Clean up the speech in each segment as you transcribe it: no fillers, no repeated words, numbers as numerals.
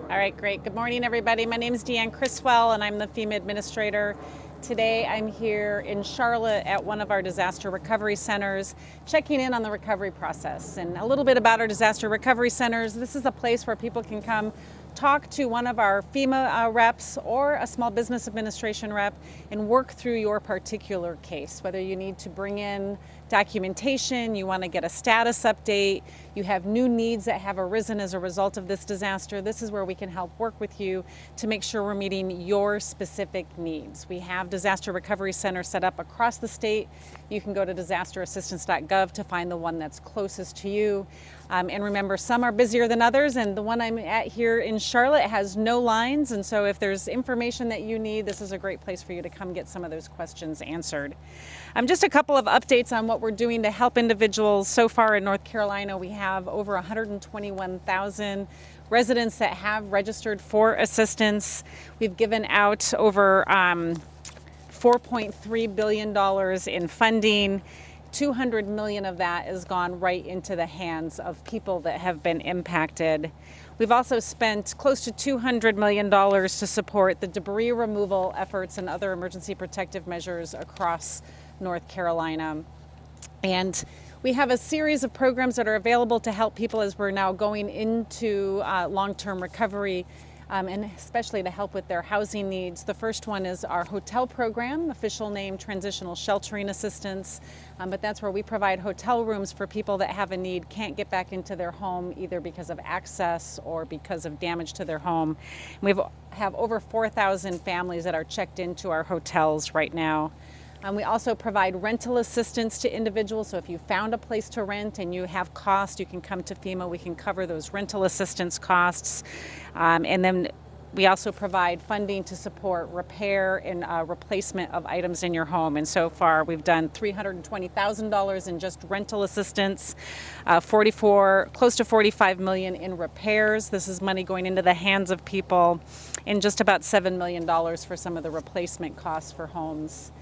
All right, great. Good morning, everybody. My name is Deanne Criswell, and I'm the FEMA Administrator. Today, I'm here in Charlotte at one of our disaster recovery centers, checking in on the recovery process. And a little bit about our disaster recovery centers. This is a place where people can come talk to one of our FEMA reps or a small business administration rep and work through your particular case, whether you need to bring in documentation, you want to get a status update, you have new needs that have arisen as a result of this disaster. This is where we can help work with you to make sure we're meeting your specific needs. We have disaster recovery centers set up across the state. You can go to disasterassistance.gov to find the one that's closest to you. And remember, some are busier than others, and the one I'm at here in Charlotte has no lines, and so if there's information that you need, this is a great place for you to come get some of those questions answered. Just a couple of updates on what we're doing to help individuals. So far in North Carolina, we have over 121,000 residents that have registered for assistance. We've given out over $4.3 billion in funding. 200 million of that has gone right into the hands of people that have been impacted. We've also spent close to $200 million to support the debris removal efforts and other emergency protective measures across North Carolina. And we have a series of programs that are available to help people as we're now going into long-term recovery, and especially to help with their housing needs. The first one is our hotel program, official name Transitional Sheltering Assistance, but that's where we provide hotel rooms for people that have a need, can't get back into their home either because of access or because of damage to their home. We have over 4,000 families that are checked into our hotels right now. We also provide rental assistance to individuals. So if you found a place to rent and you have costs, you can come to FEMA. We can cover those rental assistance costs. And then we also provide funding to support repair and replacement of items in your home. And so far, we've done $320,000 in just rental assistance, close to $45 million in repairs. This is money going into the hands of people, and just about $7 million for some of the replacement costs for homes.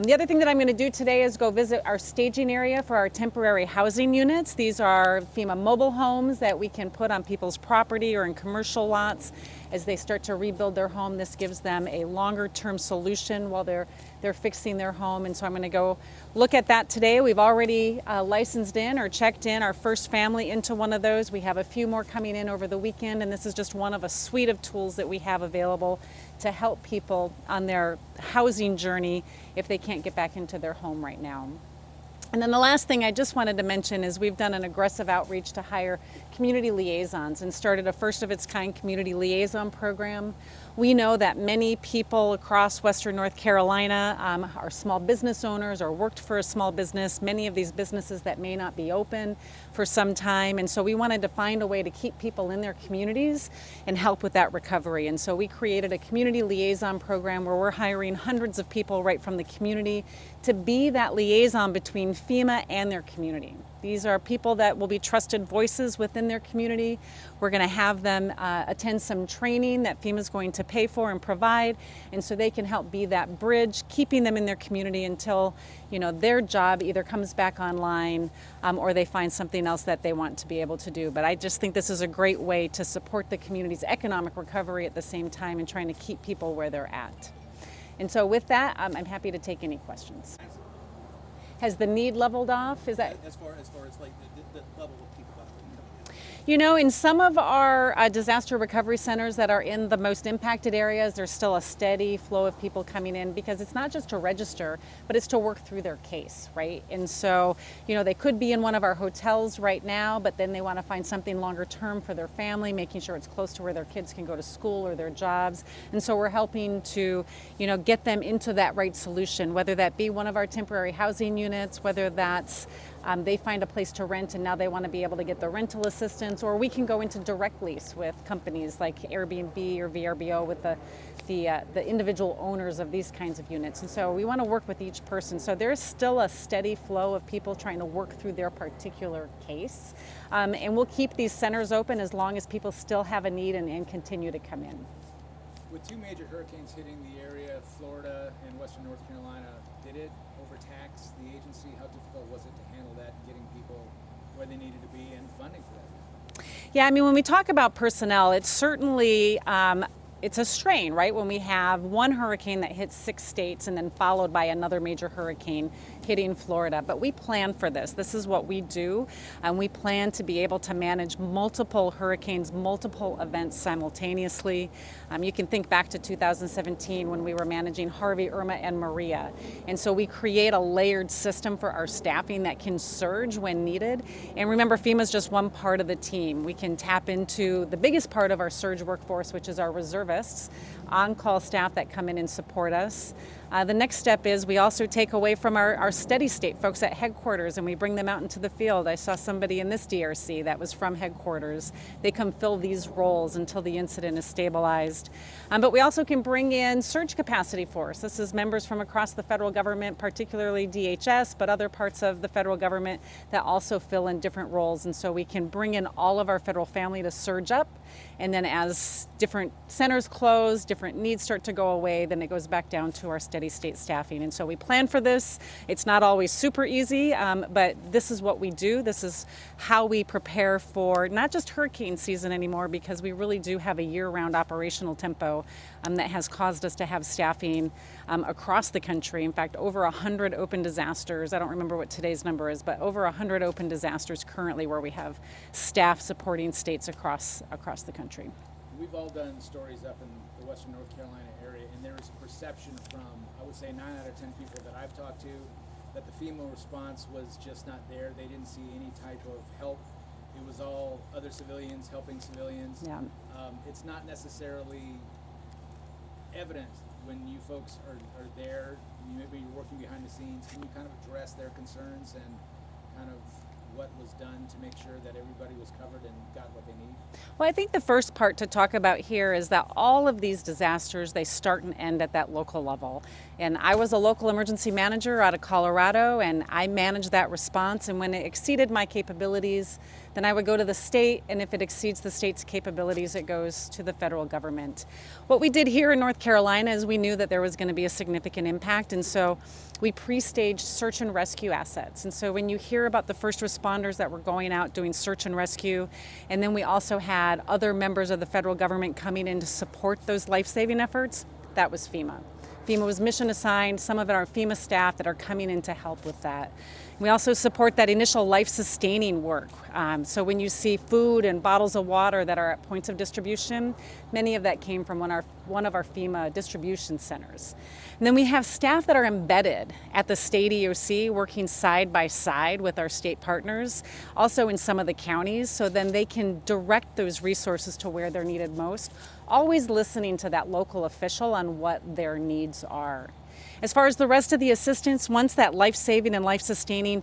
The other thing that I'm going to do today is go visit our staging area for our temporary housing units. These are FEMA mobile homes that we can put on people's property or in commercial lots as they start to rebuild their home. This gives them a longer term solution while they're fixing their home. And so I'm going to go look at that today. We've already licensed in or checked in our first family into one of those. We have a few more coming in over the weekend, and this is just one of a suite of tools that we have available to help people on their housing journey if they can't get back into their home right now. And then the last thing I just wanted to mention is we've done an aggressive outreach to hire community liaisons and started a first of its kind community liaison program. We know that many people across Western North Carolina are small business owners or worked for a small business, many of these businesses that may not be open for some time. And so we wanted to find a way to keep people in their communities and help with that recovery. And so we created a community liaison program where we're hiring hundreds of people right from the community to be that liaison between FEMA and their community. These are people that will be trusted voices within their community. We're going to have them attend some training that FEMA is going to pay for and provide, and so they can help be that bridge, keeping them in their community until their job either comes back online or they find something else that they want to be able to do. But I just think this is a great way to support the community's economic recovery at the same time and trying to keep people where they're at. And so with that, I'm happy to take any questions. Has the need leveled off? Is that as far as like the level of people that are coming in? In some of our disaster recovery centers that are in the most impacted areas, there's still a steady flow of people coming in because it's not just to register, but it's to work through their case, right? And so, they could be in one of our hotels right now, but then they want to find something longer term for their family, making sure it's close to where their kids can go to school or their jobs. And so we're helping to, get them into that right solution, whether that be one of our temporary housing units, whether that's they find a place to rent and now they want to be able to get the rental assistance, or we can go into direct lease with companies like Airbnb or VRBO with the individual owners of these kinds of units. And so we want to work with each person. So there's still a steady flow of people trying to work through their particular case. And we'll keep these centers open as long as people still have a need and continue to come in. With two major hurricanes hitting the area, Florida and Western North Carolina, did it overtax the agency? How difficult was it to handle that, getting people where they needed to be and funding for that? Yeah, I mean, when we talk about personnel, it's certainly it's a strain, right? When we have one hurricane that hits 6 states and then followed by another major hurricane hitting Florida. But we plan for this. This is what we do, and we plan to be able to manage multiple hurricanes, multiple events simultaneously. You can think back to 2017 when we were managing Harvey, Irma, and Maria. And so we create a layered system for our staffing that can surge when needed. And remember, FEMA is just one part of the team. We can tap into the biggest part of our surge workforce, which is our reservists, on-call staff that come in and support us. The next step is we also take away from our steady state folks at headquarters and we bring them out into the field. I saw somebody in this DRC that was from headquarters. They come fill these roles until the incident is stabilized. But we also can bring in surge capacity force. This is members from across the federal government, particularly DHS, but other parts of the federal government that also fill in different roles. And so we can bring in all of our federal family to surge up. And then as different centers close, different needs start to go away, then it goes back down to our steady state staffing. And so we plan for this. It's not always super easy, but this is what we do. This is how we prepare for not just hurricane season anymore, because we really do have a year-round operational tempo that has caused us to have staffing across the country. In fact, over 100 open disasters. I don't remember what today's number is, but over 100 open disasters currently where we have staff supporting states across the country. We've all done stories up in the Western North Carolina area, and there is a perception from, I would say 9 out of 10 people that I've talked to, that the FEMA response was just not there. They didn't see any type of help. It was all other civilians helping civilians. Yeah. It's not necessarily evident when you folks are there. Maybe you're working behind the scenes. Can you kind of address their concerns and kind of what was done to make sure that everybody was covered and got what they need? Well, I think the first part to talk about here is that all of these disasters, they start and end at that local level. And I was a local emergency manager out of Colorado, and I managed that response. And when it exceeded my capabilities, then I would go to the state, and if it exceeds the state's capabilities, it goes to the federal government. What we did here in North Carolina is we knew that there was going to be a significant impact, and so we pre-staged search and rescue assets. And so when you hear about the first responders that were going out doing search and rescue, and then we also had other members of the federal government coming in to support those life-saving efforts, that was FEMA. FEMA was mission assigned, some of it are FEMA staff that are coming in to help with that. We also support that initial life-sustaining work. So when you see food and bottles of water that are at points of distribution, many of that came from one of our FEMA distribution centers. And then we have staff that are embedded at the state EOC, working side by side with our state partners, also in some of the counties, so then they can direct those resources to where they're needed most, always listening to that local official on what their needs are. As far as the rest of the assistance, once that life-saving and life-sustaining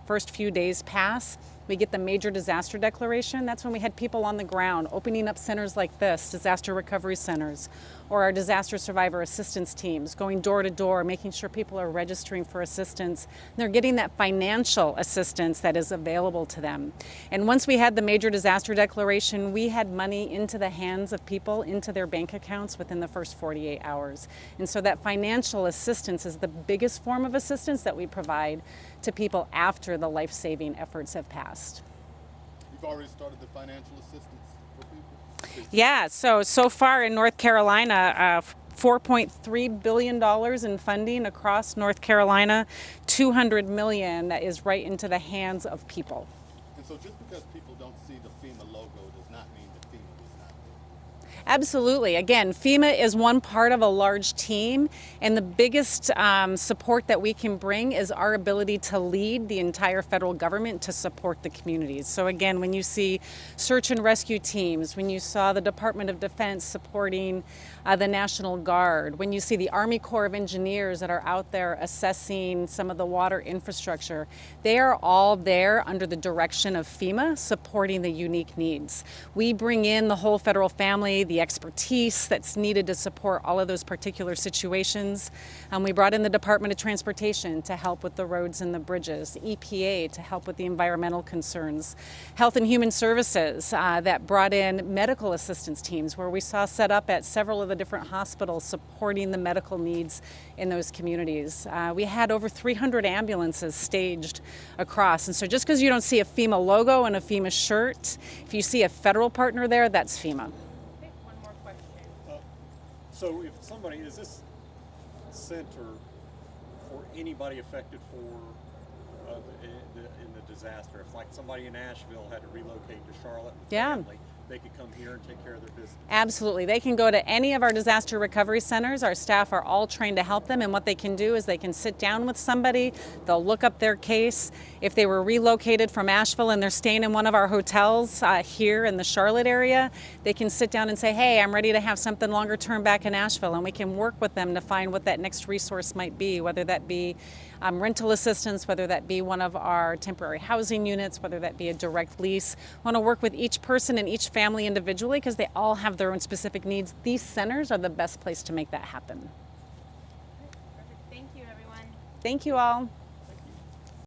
first few days pass, we get the major disaster declaration. That's when we had people on the ground opening up centers like this, disaster recovery centers, or our disaster survivor assistance teams, going door to door, making sure people are registering for assistance. They're getting that financial assistance that is available to them. And once we had the major disaster declaration, we had money into the hands of people, into their bank accounts within the first 48 hours. And so that financial assistance is the biggest form of assistance that we provide to people after the life-saving efforts have passed. You've already started the financial assistance for people? Yeah, so far in North Carolina, $4.3 billion in funding across North Carolina, $200 million that is right into the hands of people. And so just because people don't see the FEMA logo does not mean that FEMA was not there? Absolutely. Again, FEMA is one part of a large team, and the biggest support that we can bring is our ability to lead the entire federal government to support the communities. So again, when you see search and rescue teams, when you saw the Department of Defense supporting the National Guard, when you see the Army Corps of Engineers that are out there assessing some of the water infrastructure, they are all there under the direction of FEMA supporting the unique needs. We bring in the whole federal family, the the expertise that's needed to support all of those particular situations. We brought in the Department of Transportation to help with the roads and the bridges, EPA to help with the environmental concerns, Health and Human Services that brought in medical assistance teams where we saw set up at several of the different hospitals supporting the medical needs in those communities. We had over 300 ambulances staged across. And so just because you don't see a FEMA logo and a FEMA shirt, if you see a federal partner there, that's FEMA. Okay, one more question. So if somebody, is this center for anybody affected in the disaster? If like somebody in Asheville had to relocate to Charlotte and Yeah. family, they could come here and take care of their business. Absolutely. They can go to any of our disaster recovery centers. Our staff are all trained to help them, and what they can do is they can sit down with somebody, they'll look up their case. If they were relocated from Asheville and they're staying in one of our hotels here in the Charlotte area, they can sit down and say, hey, I'm ready to have something longer term back in Asheville, and we can work with them to find what that next resource might be, whether that be rental assistance, whether that be one of our temporary housing units, whether that be a direct lease. I want to work with each person and each family individually because they all have their own specific needs. These centers are the best place to make that happen. Perfect. Thank you, everyone. Thank you all.